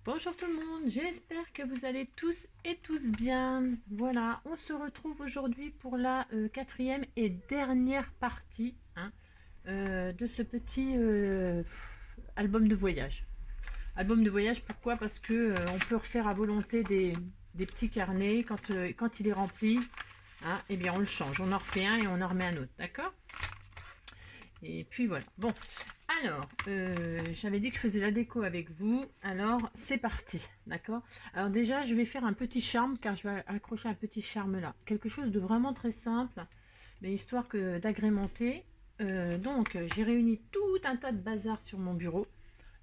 Bonjour tout le monde, j'espère que vous allez tous et tous bien. Voilà, on se retrouve aujourd'hui pour la quatrième et dernière partie de ce petit album de voyage. Album de voyage, pourquoi? Parce que on peut refaire à volonté des petits carnets quand il est rempli. Eh bien on le change, on en refait un et on en remet un autre, d'accord? Et puis voilà. Bon, alors, j'avais dit que je faisais la déco avec vous. Alors, c'est parti, d'accord? Alors déjà, je vais faire un petit charme, car je vais accrocher un petit charme là. Quelque chose de vraiment très simple, mais histoire que d'agrémenter. Donc, j'ai réuni tout un tas de bazar sur mon bureau.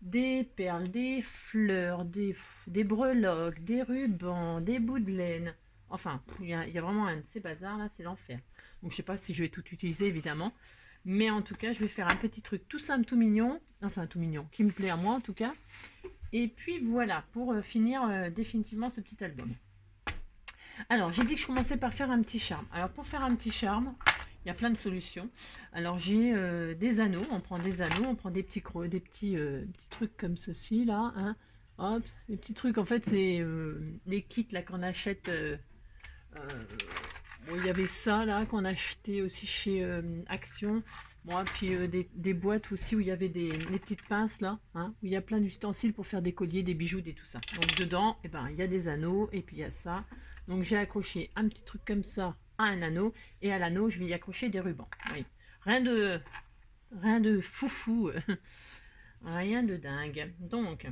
Des perles, des fleurs, des breloques, des rubans, des bouts de laine. Enfin, il y a vraiment un de ces bazars là, c'est l'enfer. Donc, je sais pas si je vais tout utiliser, évidemment. Mais en tout cas, je vais faire un petit truc tout simple, tout mignon. Enfin, tout mignon, qui me plaît à moi en tout cas. Et puis voilà, pour finir définitivement ce petit album. Alors, j'ai dit que je commençais par faire un petit charme. Alors, pour faire un petit charme, il y a plein de solutions. Alors, j'ai des anneaux. On prend des anneaux, on prend des petits creux, des petits trucs comme ceci, là. Hop, des petits trucs. En fait, c'est les kits là qu'on achète. Bon, il y avait ça là qu'on achetait aussi chez Action. Bon, et puis des boîtes aussi où il y avait des petites pinces là, où il y a plein d'ustensiles pour faire des colliers, des bijoux, des tout ça. Donc dedans, eh ben, il y a des anneaux et puis il y a ça. Donc j'ai accroché un petit truc comme ça à un anneau et à l'anneau, je vais y accrocher des rubans. Oui. Rien de, rien de foufou, rien de dingue. Donc,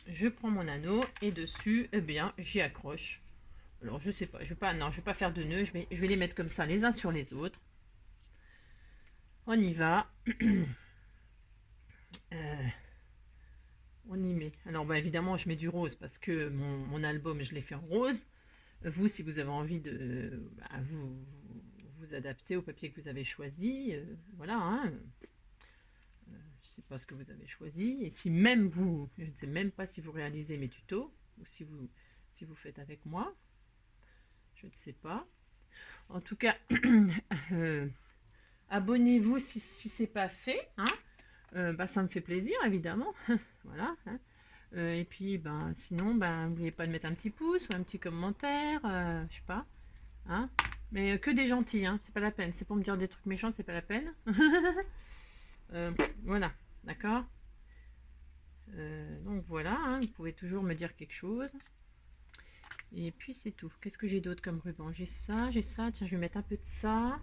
je prends mon anneau et dessus, eh bien, j'y accroche. Alors je sais pas, non, je vais pas faire de nœuds, je vais les mettre comme ça les uns sur les autres. On y va. On y met. Alors bah, évidemment je mets du rose parce que mon album je l'ai fait en rose. Vous, si vous avez envie de vous adapter au papier que vous avez choisi, voilà. Je sais pas ce que vous avez choisi. Et si même vous, je ne sais même pas si vous réalisez mes tutos ou si vous faites avec moi, je ne sais pas. En tout cas, abonnez-vous si c'est pas fait, bah, ça me fait plaisir évidemment. Voilà. Et puis sinon, n'oubliez pas de mettre un petit pouce ou un petit commentaire, je sais pas. Mais que des gentils, c'est pas la peine. C'est pour me dire des trucs méchants, c'est pas la peine. Voilà, d'accord. Donc voilà, vous pouvez toujours me dire quelque chose. Et puis c'est tout. Qu'est-ce que j'ai d'autre comme ruban? J'ai ça, j'ai ça. Tiens, je vais mettre un peu de ça.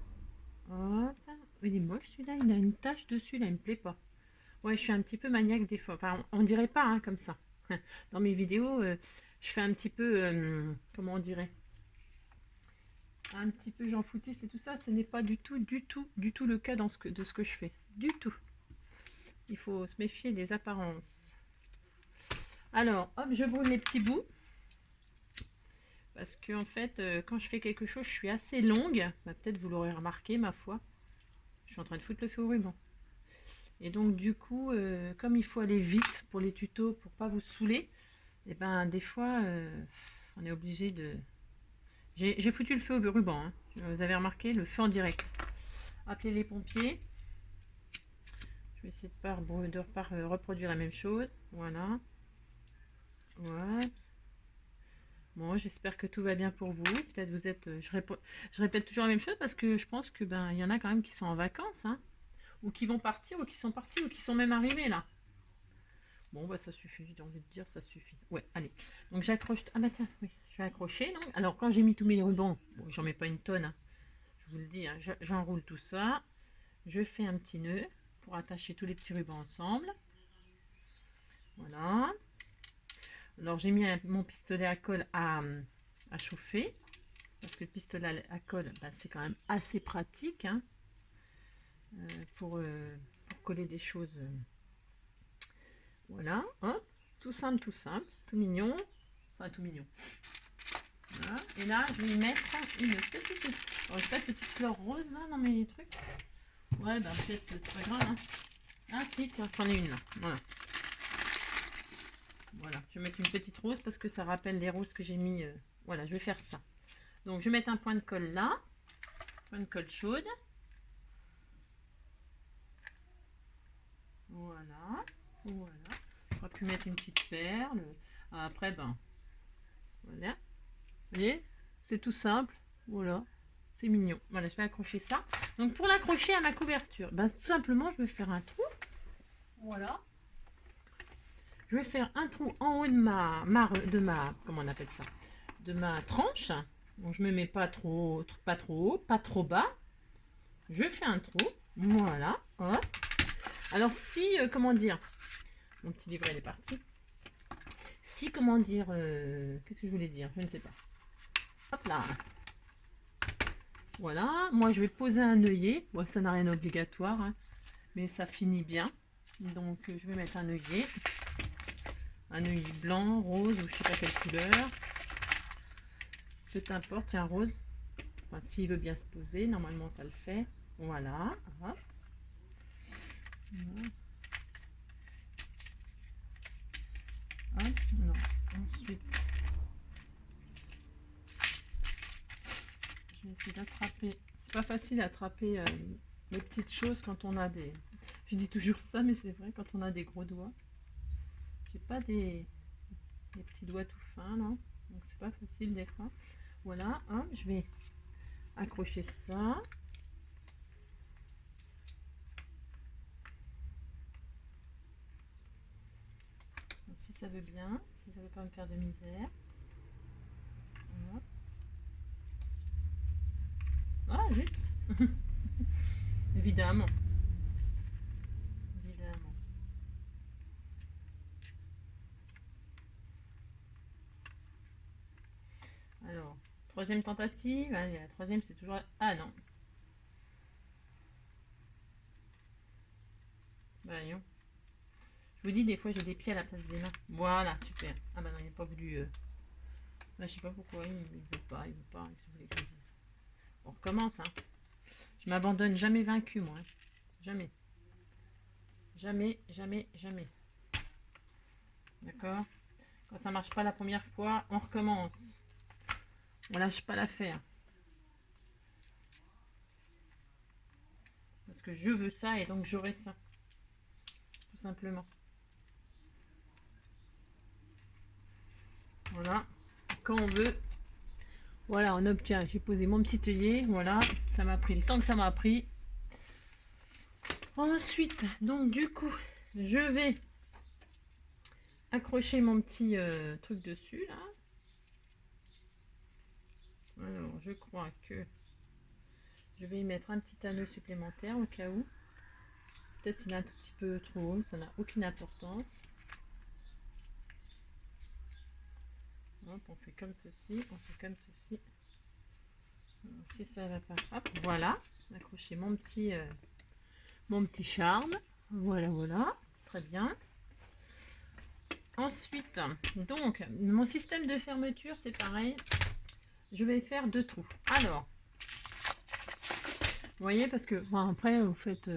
Hop. Il est moche celui-là, il a une tache dessus, là, il me plaît pas. Ouais, je suis un petit peu maniaque des fois. Enfin, on dirait pas comme ça. Dans mes vidéos, je fais un petit peu, comment on dirait, un petit peu j'en foutiste et tout ça. Ce n'est pas du tout, du tout le cas de ce que je fais. Du tout. Il faut se méfier des apparences. Alors, hop, je brûle les petits bouts. Parce que en fait, quand je fais quelque chose, je suis assez longue. Peut-être vous l'aurez remarqué, ma foi. Je suis en train de foutre le feu au ruban. Et donc du coup, comme il faut aller vite pour les tutos, pour pas vous saouler, et des fois, on est obligé de... J'ai foutu le feu au ruban, vous avez remarqué, le feu en direct. Appelez les pompiers. Je vais essayer de pas reproduire la même chose. Voilà. Voilà. Bon, j'espère que tout va bien pour vous. Peut-être vous êtes... je répète toujours la même chose parce que je pense que il y en a quand même qui sont en vacances, ou qui vont partir, ou qui sont partis, ou qui sont même arrivés là. Bon, ça suffit, j'ai envie de dire, ça suffit. Ouais, allez. Donc j'accroche... Ah bah tiens, oui, je vais accrocher. Donc. Alors quand j'ai mis tous mes rubans, bon, j'en mets pas une tonne, je vous le dis, j'enroule tout ça. Je fais un petit nœud pour attacher tous les petits rubans ensemble. Voilà. Alors j'ai mis mon pistolet à colle à chauffer. Parce que le pistolet à colle, c'est quand même assez pratique pour coller des choses. Voilà, hop, tout simple, tout mignon. Enfin, tout mignon. Voilà. Et là, je vais y mettre une petite... Alors, j'ai pas de petite fleur rose là dans mes trucs. Ouais, peut-être que c'est pas grave. Ah si, tiens, j'en ai une là. Voilà. Voilà, je vais mettre une petite rose parce que ça rappelle les roses que j'ai mis. Voilà, je vais faire ça. Donc, je vais mettre un point de colle là. Point de colle chaude. Voilà. Voilà. J'aurais pu mettre une petite perle. Après, ben, voilà. Vous voyez, c'est tout simple. Voilà, c'est mignon. Voilà, je vais accrocher ça. Donc, pour l'accrocher à ma couverture, ben, tout simplement, je vais faire un trou. Voilà. Je vais faire un trou en haut de ma comment on appelle ça, de ma tranche. Donc, je me mets pas trop haut, pas trop bas. Je fais un trou. Voilà. Hop. Alors, si, comment dire, mon petit livret il est parti. Si, comment dire, qu'est-ce que je voulais dire? Je ne sais pas. Hop là. Voilà. Moi, je vais poser un œillet. Bon, ça n'a rien d'obligatoire, hein, mais ça finit bien. Donc, je vais mettre un œillet. Un œillet blanc, rose, ou je sais pas quelle couleur. Peu importe, tiens, rose. Enfin, s'il veut bien se poser, normalement, ça le fait. Voilà. Hop. Voilà. Hop. Non. Ensuite, je vais essayer d'attraper. C'est pas facile à attraper les petites choses quand on a des... Je dis toujours ça, mais c'est vrai, quand on a des gros doigts. J'ai pas des petits doigts tout fins, là. Donc, c'est pas facile des fois. Voilà. Hop, je vais accrocher ça. Si ça veut bien, si ça veut pas me faire de misère. Voilà. Ah, juste. Évidemment. Évidemment. Alors, troisième tentative. Allez, la troisième, c'est toujours... Ah non. Voyons. Je vous dis, des fois, j'ai des pieds à la place des mains. Voilà, super. Ah bah non, il n'est pas voulu... Là, je sais pas pourquoi, il ne veut pas, il veut pas. On recommence, hein. Je m'abandonne jamais vaincu, moi. Hein. Jamais. Jamais, jamais, jamais. D'accord? Quand ça marche pas la première fois, on recommence. On lâche pas l'affaire. Parce que je veux ça et donc j'aurai ça. Tout simplement. Voilà. Quand on veut. Voilà, on obtient. J'ai posé mon petit œillet. Voilà. Ça m'a pris le temps que ça m'a pris. Ensuite, donc du coup, je vais accrocher mon petit truc dessus là. Alors, je crois que je vais y mettre un petit anneau supplémentaire au cas où. Peut-être qu'il est un tout petit peu trop haut, ça n'a aucune importance. Hop, on fait comme ceci, on fait comme ceci. Alors, si ça va pas, hop, voilà. Accrocher mon petit charme. Voilà, voilà, très bien. Ensuite, donc, mon système de fermeture, c'est pareil. Je vais faire 2 trous. Alors, vous voyez, parce que bon, après, vous faites,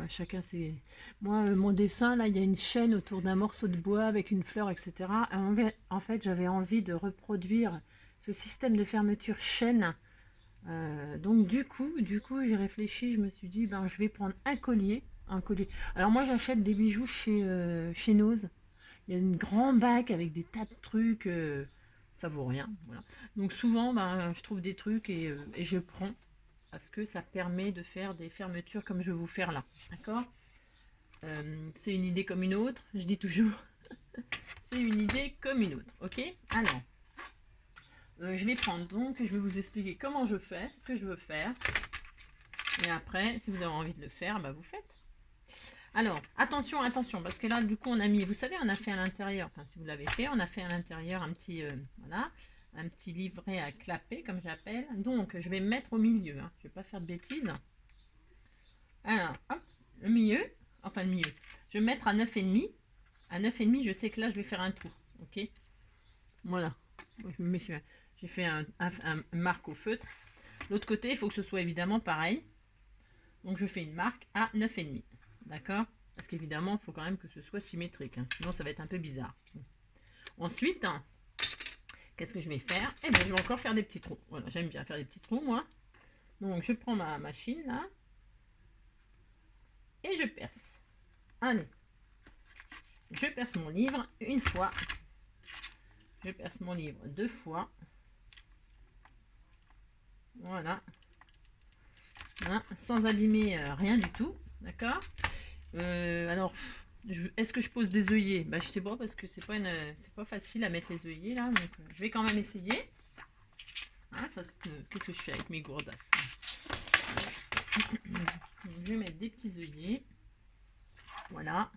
chacun c'est. Moi, mon dessin, là, il y a une chaîne autour d'un morceau de bois avec une fleur, etc. En fait, j'avais envie de reproduire ce système de fermeture chaîne. Donc, du coup, j'ai réfléchi, je me suis dit, ben, je vais prendre un collier. Alors, moi, j'achète des bijoux chez Nose. Il y a une grande bac avec des tas de trucs. Ça vaut rien. Voilà. Donc, souvent, ben, je trouve des trucs et je prends. Parce que ça permet de faire des fermetures comme je vais vous faire là. D'accord? C'est une idée comme une autre. Je dis toujours, c'est une idée comme une autre. Ok? Alors, je vais prendre donc, je vais vous expliquer comment je fais, ce que je veux faire. Et après, si vous avez envie de le faire, bah vous faites. Alors, attention, attention, parce que là, du coup, on a mis, vous savez, on a fait à l'intérieur, enfin, si vous l'avez fait, on a fait à l'intérieur un petit, voilà, un petit livret à clapper, comme j'appelle. Donc, je vais me mettre au milieu, hein. Je ne vais pas faire de bêtises. Alors, hop, le milieu, enfin le milieu, je vais mettre à 9,5. À 9,5, je sais que là, je vais faire un trou, ok? Voilà, je me mets sur... J'ai fait un marque au feutre. L'autre côté, il faut que ce soit évidemment pareil. Donc, je fais une marque à 9,5. D'accord? Parce qu'évidemment, il faut quand même que ce soit symétrique. Hein, sinon, ça va être un peu bizarre. Ensuite, hein, qu'est-ce que je vais faire? Eh bien, je vais encore faire des petits trous. Voilà, j'aime bien faire des petits trous, moi. Donc, je prends ma machine, là. Et je perce. Allez. Je perce mon livre une fois. Je perce mon livre 2 fois. Voilà. Hein, sans abîmer rien du tout. D'accord. Alors, est-ce que je pose des œillets? Bah, je sais pas parce que c'est pas facile à mettre les œillets là. Donc, je vais quand même essayer. Hein, ça, qu'est-ce que je fais avec mes gourdasses? Je vais mettre des petits œillets. Voilà.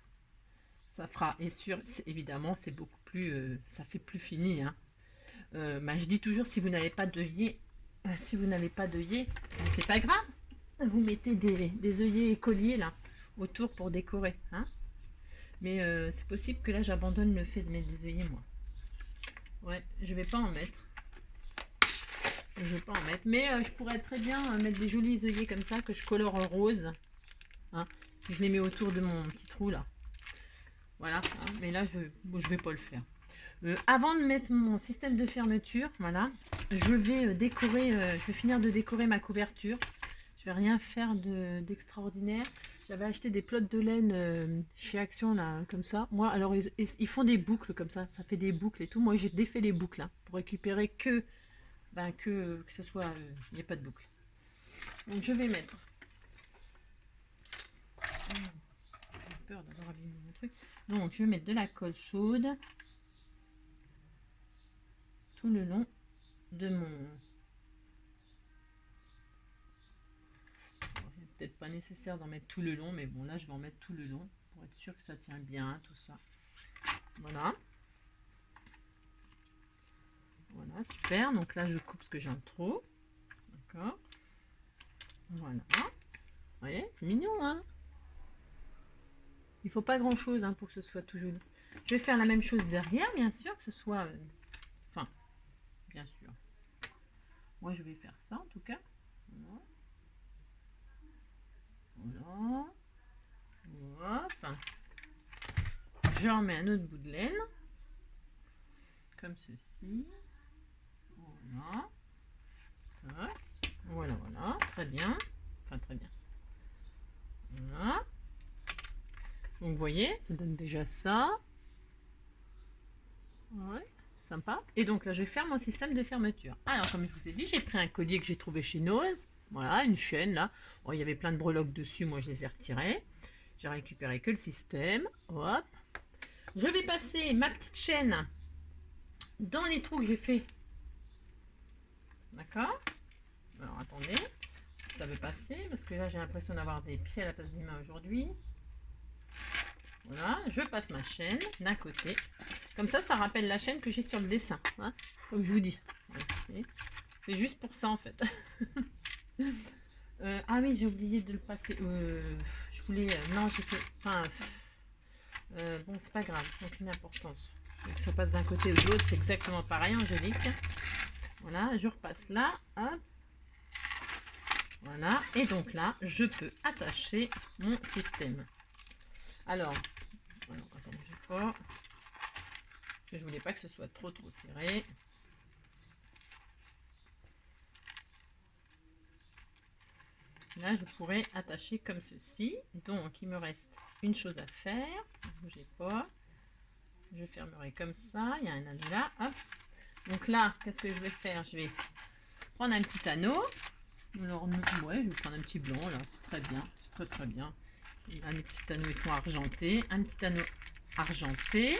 Ça fera, et sûr, évidemment, c'est beaucoup plus, ça fait plus fini. Hein. Bah, je dis toujours, si vous n'avez pas d'œillets, c'est pas grave. Vous mettez des œillets écoliers là autour pour décorer. Hein. Mais c'est possible que là, j'abandonne le fait de mettre des œillets, moi. Ouais, je vais pas en mettre. Je vais pas en mettre. Mais je pourrais très bien mettre des jolis œillets comme ça que je colore en rose. Hein. Je les mets autour de mon petit trou là. Voilà. Hein. Mais là, je vais pas le faire. Avant de mettre mon système de fermeture, voilà, je vais décorer, je vais finir de décorer ma couverture. Je vais rien faire d'extraordinaire. J'avais acheté des pelotes de laine chez Action là, comme ça. Moi, alors ils font des boucles comme ça fait des boucles et tout. Moi, j'ai défait les boucles hein, pour récupérer que ce soit, il n'y a pas de boucle. Donc je vais mettre. J'ai peur d'avoir abîmé mon truc. Donc je vais mettre de la colle chaude tout le long de mon. Peut-être pas nécessaire d'en mettre tout le long, mais bon là je vais en mettre tout le long pour être sûr que ça tient bien tout ça. Voilà. Voilà, super. Donc là je coupe ce que j'ai en trop. D'accord. Voilà. Vous voyez, c'est mignon, hein. Il faut pas grand chose hein, pour que ce soit tout joli. Je vais faire la même chose derrière, bien sûr, que ce soit. Enfin, bien sûr. Moi je vais faire ça en tout cas. Voilà. Voilà. Hop. Je remets un autre bout de laine. Comme ceci. Voilà. Voilà, voilà. Très bien. Enfin, très bien. Voilà. Donc, vous voyez, ça donne déjà ça. Ouais, sympa. Et donc là, je vais faire mon système de fermeture. Alors, comme je vous ai dit, j'ai pris un collier que j'ai trouvé chez Noz. Voilà, une chaîne là. Bon, il y avait plein de breloques dessus, moi je les ai retirées. J'ai récupéré que le système. Hop. Je vais passer ma petite chaîne dans les trous que j'ai fait. D'accord. Alors attendez, ça veut passer parce que là j'ai l'impression d'avoir des pieds à la place des mains aujourd'hui. Voilà, je passe ma chaîne d'un côté. Comme ça rappelle la chaîne que j'ai sur le dessin. Hein, comme je vous dis. Voilà, c'est juste pour ça en fait. Ah oui, j'ai oublié de le passer. Je voulais. Non, j'ai fait. Enfin. Bon, c'est pas grave, aucune importance. Donc, ça passe d'un côté ou de l'autre, c'est exactement pareil, Angélique. Voilà, je repasse là. Hop. Voilà, et donc là, je peux attacher mon système. Alors attends, je pas. Parce que je voulais pas que ce soit trop serré. Là, je pourrais attacher comme ceci. Donc, il me reste une chose à faire. Ne bougez pas. Je fermerai comme ça. Il y a un anneau là. Hop. Donc là, qu'est-ce que je vais faire? Je vais prendre un petit anneau. Alors, ouais, je vais prendre un petit blanc là. C'est très bien. C'est très très bien. Là, mes petits anneaux, ils sont argentés. Un petit anneau argenté.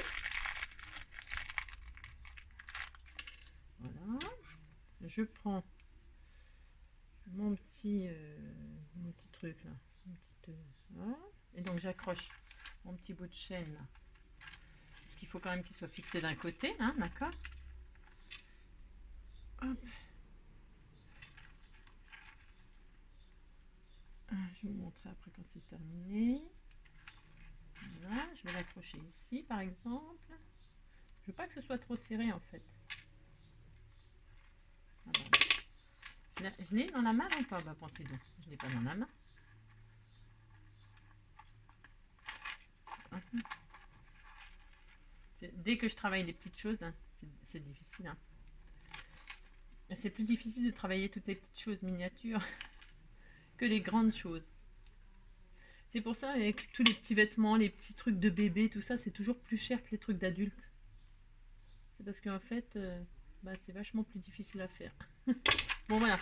Voilà. Je prends mon petit truc là. Voilà. Et donc j'accroche mon petit bout de chaîne là. Parce qu'il faut quand même qu'il soit fixé d'un côté, hein, d'accord. Hop. Je vais vous montrer après quand c'est terminé. Voilà, je vais l'accrocher ici par exemple. Je veux pas que ce soit trop serré en fait. Alors, je l'ai dans la main ou pas? Bah pensez donc, je l'ai pas dans la main. Dès que je travaille des petites choses, hein, c'est difficile. Hein. C'est plus difficile de travailler toutes les petites choses miniatures que les grandes choses. C'est pour ça avec tous les petits vêtements, les petits trucs de bébé, tout ça, c'est toujours plus cher que les trucs d'adultes. c'est parce qu'en fait, c'est vachement plus difficile à faire. Bon, voilà.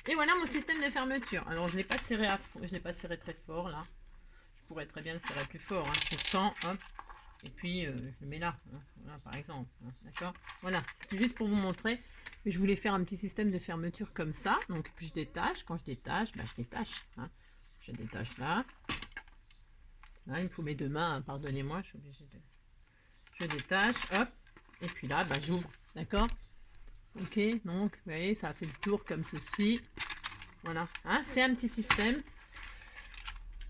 Et voilà mon système de fermeture. Alors, je ne l'ai pas serré à fond, je l'ai pas serré très fort, là. Je pourrais très bien le serrer plus fort, hein. Pourtant, hop. Et puis, je le mets là, hein. Voilà, par exemple. Hein. D'accord. Voilà, c'était juste pour vous montrer que je voulais faire un petit système de fermeture comme ça. Donc, puis je détache. Quand je détache, je détache. Hein. Je détache là. Là, il me faut mes deux mains, hein. Pardonnez-moi, je suis obligée de... Je détache, hop. Et puis là, j'ouvre. D'accord. Ok, donc, vous voyez, ça a fait le tour comme ceci. Voilà, hein, c'est un petit système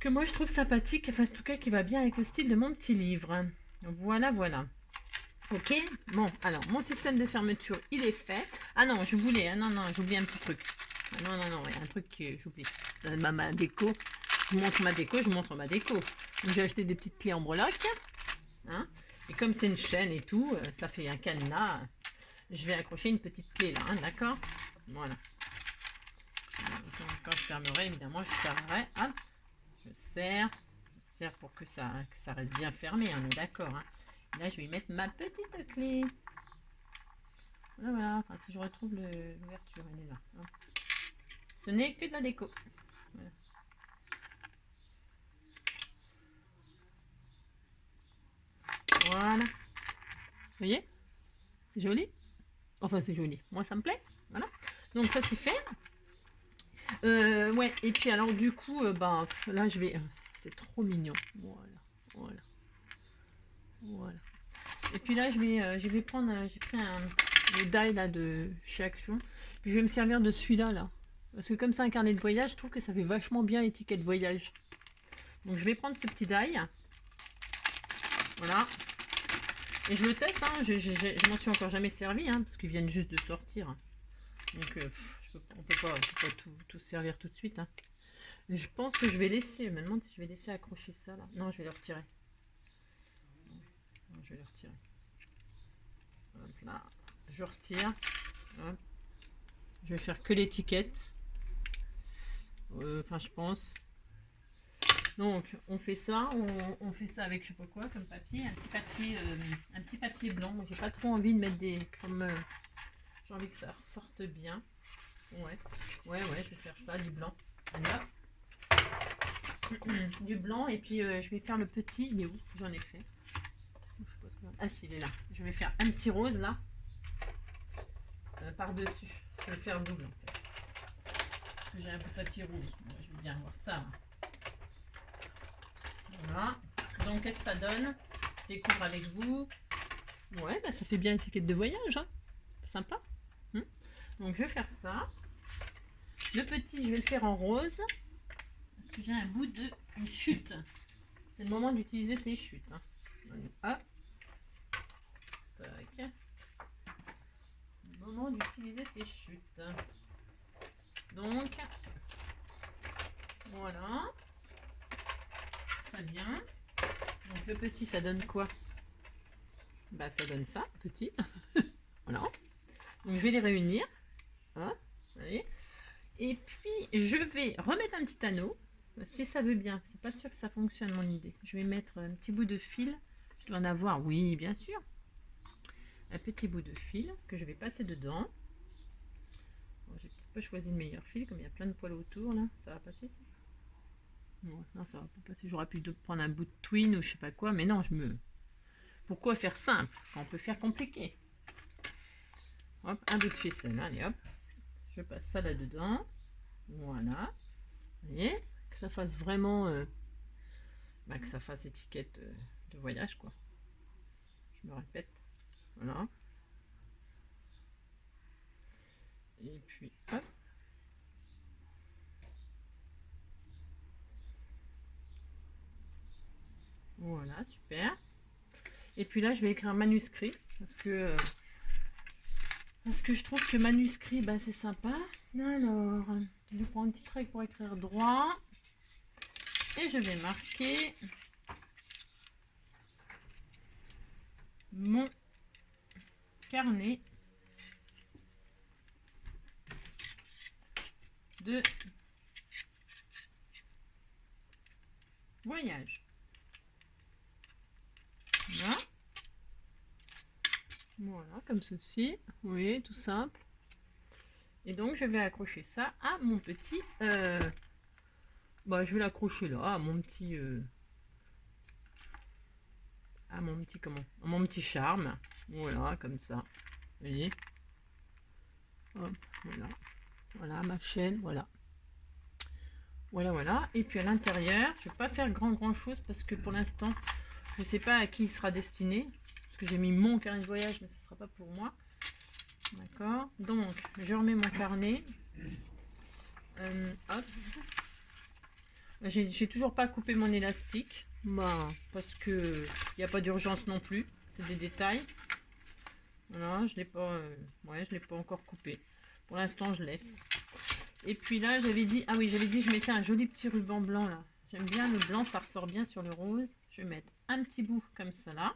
que moi je trouve sympathique, enfin en tout cas qui va bien avec le style de mon petit livre. Voilà, voilà. Ok, bon, alors mon système de fermeture, il est fait. Ah non, je voulais, non, j'oublie un petit truc. Ah, non, il y a un truc que j'oublie. Ma déco, je vous montre ma déco, je vous montre ma déco. J'ai acheté des petites clés en breloque. Hein, et comme c'est une chaîne et tout, ça fait un cadenas. Je vais accrocher une petite clé là, hein, d'accord. Voilà. Quand je fermerai, évidemment, je serrerai. Hop, je serre pour que ça reste bien fermé, on est d'accord. Hein. Là, je vais y mettre ma petite clé. Voilà, enfin, si je retrouve l'ouverture, elle est là. Hein. Ce n'est que de la déco. Voilà. Voilà. Vous voyez? C'est joli. Enfin, c'est joli. Moi, ça me plaît. Voilà. Donc, ça, c'est fait. Ouais, et puis alors du coup, là je vais... c'est trop mignon. Voilà. Et puis là, je vais prendre... j'ai pris le die là de chez Action. Puis je vais me servir de celui-là, là. Parce que comme c'est un carnet de voyage, je trouve que ça fait vachement bien étiquette voyage. Donc je vais prendre ce petit die. Voilà. Et je le teste, hein. Je m'en suis encore jamais servi, hein, parce qu'ils viennent juste de sortir. Donc on peut pas tout servir tout de suite. Hein. Je pense que je vais laisser, je me demande si je vais laisser accrocher ça là. Non, je vais le retirer. Non, je vais le retirer. Hop là, je retire. Hop. Je vais faire que l'étiquette. Enfin, je pense. Donc, on fait ça. On fait ça avec je sais pas quoi comme papier. Un petit papier blanc. Moi, j'ai pas trop envie de mettre des... j'ai envie que ça ressorte bien. Ouais, je vais faire ça, du blanc. Allez hop. Du blanc et puis je vais faire le petit. Il est où? J'en ai fait. Ah si, il est là. Je vais faire un petit rose là par dessus. Je vais faire double en fait. Parce que j'ai un peu de papier rose. Moi, je veux bien voir ça. Voilà. Donc qu'est-ce que ça donne? Je découvre avec vous. Ouais, ça fait bien étiquette de voyage. Hein. Sympa. Donc je vais faire ça. Le petit, je vais le faire en rose. J'ai un bout de une chute. C'est le moment d'utiliser ces chutes. Hein. Hop. Tac. Le moment d'utiliser ces chutes. Donc, voilà. Très bien. Donc le petit, ça donne quoi? Ça donne ça, petit. Voilà. Donc je vais les réunir. Hein, voyez. Et puis, je vais remettre un petit anneau. Si ça veut bien, c'est pas sûr que ça fonctionne mon idée. Je vais mettre un petit bout de fil. Je dois en avoir, oui, bien sûr. Un petit bout de fil que je vais passer dedans. Bon, j'ai peut-être pas choisi le meilleur fil, comme il y a plein de poils autour là. Ça va passer ça? Non, ça va pas passer. J'aurais pu prendre un bout de twine ou je sais pas quoi, mais non, pourquoi faire simple quand on peut faire compliqué? Hop, un bout de ficelle, allez hop. Je passe ça là-dedans. Voilà. Vous voyez? Que ça fasse vraiment que ça fasse étiquette de voyage quoi. Je me répète. Voilà. Et puis hop. Voilà, super. Et puis là, je vais écrire manuscrit parce que je trouve que manuscrit, c'est sympa. Alors, je prends une petite règle pour écrire droit. Et je vais marquer mon carnet de voyage. Voilà. Voilà, comme ceci. Oui, tout simple. Et donc, je vais accrocher ça à mon petit... je vais l'accrocher là, à mon petit, comment? À mon petit charme. Voilà, comme ça. Vous voyez? Hop, voilà. Voilà, ma chaîne, voilà. Voilà, voilà. Et puis à l'intérieur, je ne vais pas faire grand chose parce que pour l'instant, je ne sais pas à qui il sera destiné. Parce que j'ai mis mon carnet de voyage, mais ce ne sera pas pour moi. D'accord. Donc, je remets mon carnet. Hop. J'ai toujours pas coupé mon élastique. Parce que il n'y a pas d'urgence non plus. C'est des détails. Voilà, je l'ai pas, je l'ai pas encore coupé. Pour l'instant, je laisse. Et puis là, j'avais dit, je mettais un joli petit ruban blanc là. J'aime bien le blanc, ça ressort bien sur le rose. Je vais mettre un petit bout comme ça là,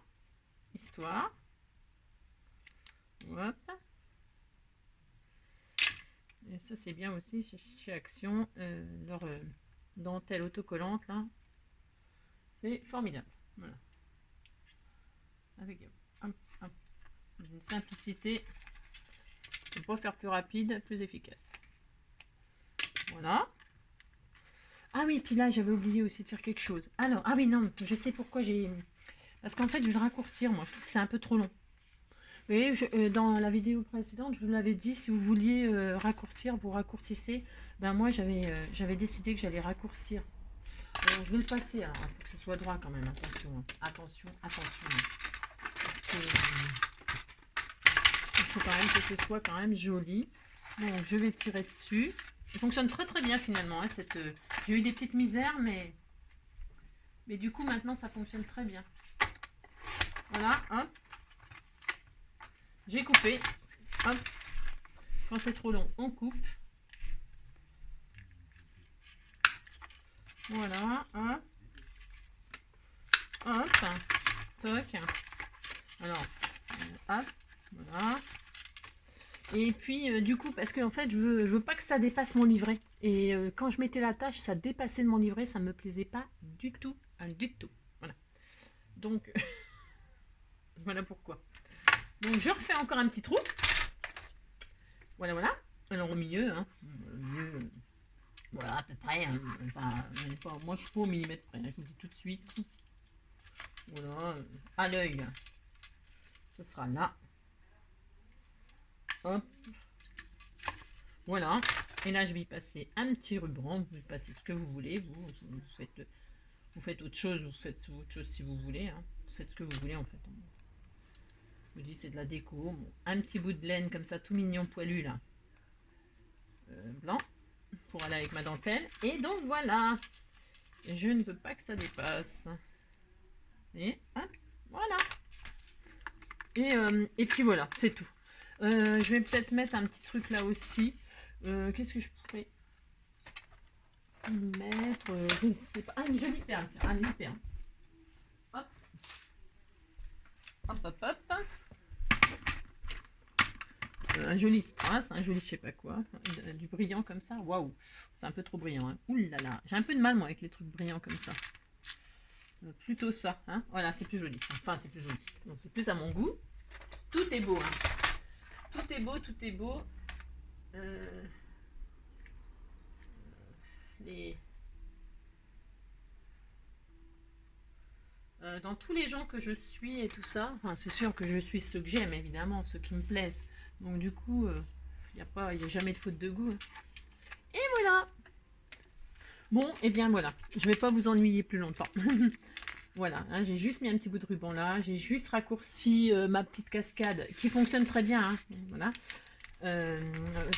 histoire. Hop. Et ça, c'est bien aussi chez Action, leur dentelle autocollante là. C'est formidable. Voilà. Avec une simplicité. On peut faire plus rapide, plus efficace. Voilà. Ah oui, puis là, j'avais oublié aussi de faire quelque chose. Alors, ah oui, non, je sais pourquoi j'ai... Parce qu'en fait, je vais le raccourcir, moi. Je trouve que c'est un peu trop long. Vous voyez, dans la vidéo précédente, je vous l'avais dit, si vous vouliez raccourcir, vous raccourcissez. Ben moi, j'avais décidé que j'allais raccourcir. Alors, je vais le passer, alors. Il faut que ce soit droit quand même. Attention, hein. Attention. Parce que... il faut quand même que ce soit quand même joli. Donc, je vais tirer dessus. Ça fonctionne très bien finalement. Hein, j'ai eu des petites misères, mais du coup maintenant ça fonctionne très bien. Voilà, hop. J'ai coupé. Hop. Quand c'est trop long, on coupe. Voilà, hop. Hop. Toc. Alors, hop. Voilà. Et puis, du coup, parce que en fait, je veux pas que ça dépasse mon livret. Et quand je mettais la tâche, ça dépassait de mon livret, ça me plaisait pas du tout. Du tout. Voilà. Donc, voilà pourquoi. Donc, je refais encore un petit trou. Voilà, voilà. Alors, au milieu, hein. Voilà, à peu près. Hein. Moi, je suis pas au millimètre près. Hein, je vous le dis tout de suite. Voilà. À l'œil. Ce sera là. Hop. Voilà. Et là, je vais y passer un petit ruban. Vous passez ce que vous voulez. Vous faites autre chose. Vous faites autre chose si vous voulez. Hein. Vous faites ce que vous voulez, en fait. Je vous dis, c'est de la déco. Bon, un petit bout de laine comme ça, tout mignon, poilu, là. Blanc. Pour aller avec ma dentelle. Et donc, voilà. Je ne veux pas que ça dépasse. Et hop, voilà. Et puis voilà, c'est tout. Je vais peut-être mettre un petit truc là aussi. Qu'est-ce que je pourrais mettre? Je ne sais pas. Ah, une jolie perle. Tiens, allez, une perle. Hop. Hop, hop, hop. Un joli strass, un joli je sais pas quoi. Du brillant comme ça. Waouh. C'est un peu trop brillant. Hein. Ouh là là. J'ai un peu de mal, moi, avec les trucs brillants comme ça. Plutôt ça. Hein. Voilà, c'est plus joli. Enfin, c'est plus joli. Donc, c'est plus à mon goût. Tout est beau. Hein. Tout est beau, tout est beau. Dans tous les gens que je suis et tout ça, enfin, c'est sûr que je suis ceux que j'aime, évidemment, ceux qui me plaisent. Donc du coup, il n'y a jamais de faute de goût. Hein. Et voilà. Bon, et bien voilà. Je vais pas vous ennuyer plus longtemps. Voilà, hein, j'ai juste mis un petit bout de ruban là. J'ai juste raccourci ma petite cascade qui fonctionne très bien. Hein, voilà.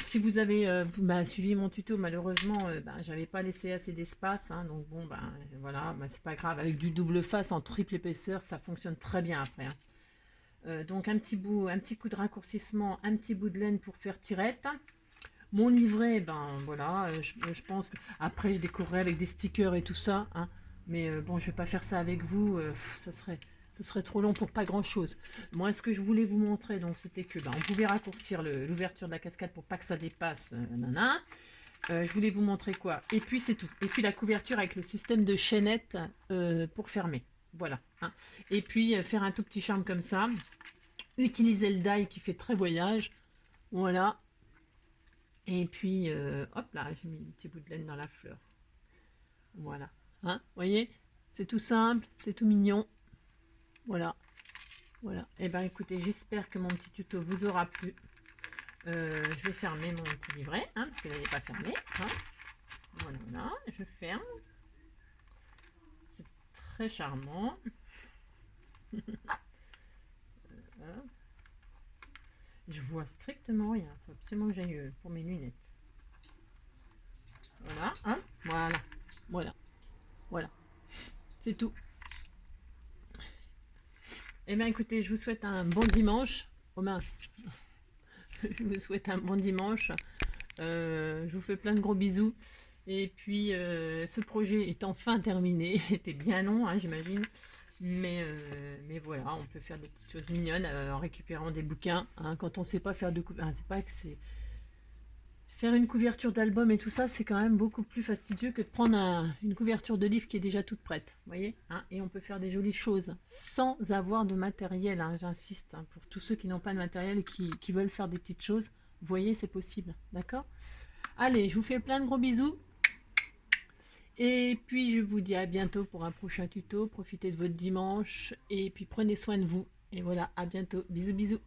Si vous avez suivi mon tuto, malheureusement, j'avais pas laissé assez d'espace. Hein, donc bon, voilà, c'est pas grave. Avec du double face en triple épaisseur, ça fonctionne très bien après. Hein. Donc un petit coup de raccourcissement, un petit bout de laine pour faire tirette. Mon livret, voilà, je pense que après je décorerai avec des stickers et tout ça. Hein, mais bon, je vais pas faire ça avec vous. Ça serait trop long pour pas grand chose. Moi, ce que je voulais vous montrer, donc, c'était que on pouvait raccourcir l'ouverture de la cascade pour pas que ça dépasse. Je voulais vous montrer quoi. Et puis c'est tout. Et puis la couverture avec le système de chaînette pour fermer. Voilà. Hein. Et puis faire un tout petit charme comme ça. utiliser le die qui fait très voyage. Voilà. Et puis, hop là, j'ai mis un petit bout de laine dans la fleur. Voilà. Hein, voyez, c'est tout simple, c'est tout mignon. Voilà. Voilà. Et ben écoutez, j'espère que mon petit tuto vous aura plu. Je vais fermer mon petit livret, hein, parce qu'il n'est pas fermé. Hein. Voilà, voilà, je ferme. C'est très charmant. Je vois strictement rien. Il faut absolument que j'aille pour mes lunettes. Voilà, hein, voilà, voilà, voilà. C'est tout. Eh bien écoutez, je vous souhaite un bon dimanche. Oh mince. Je vous souhaite un bon dimanche. Je vous fais plein de gros bisous. Et puis, ce projet est enfin terminé. Il était bien long, hein, j'imagine. Mais voilà, on peut faire des petites choses mignonnes en récupérant des bouquins. Hein, quand on ne sait pas faire de couverture, c'est pas que c'est... Faire une couverture d'album et tout ça, c'est quand même beaucoup plus fastidieux que de prendre une couverture de livre qui est déjà toute prête. Vous voyez, hein, et on peut faire des jolies choses sans avoir de matériel, hein, j'insiste. Hein, pour tous ceux qui n'ont pas de matériel et qui veulent faire des petites choses, vous voyez, c'est possible. D'accord? Allez, je vous fais plein de gros bisous. Et puis, je vous dis à bientôt pour un prochain tuto. Profitez de votre dimanche. Et puis, prenez soin de vous. Et voilà, à bientôt. Bisous, bisous.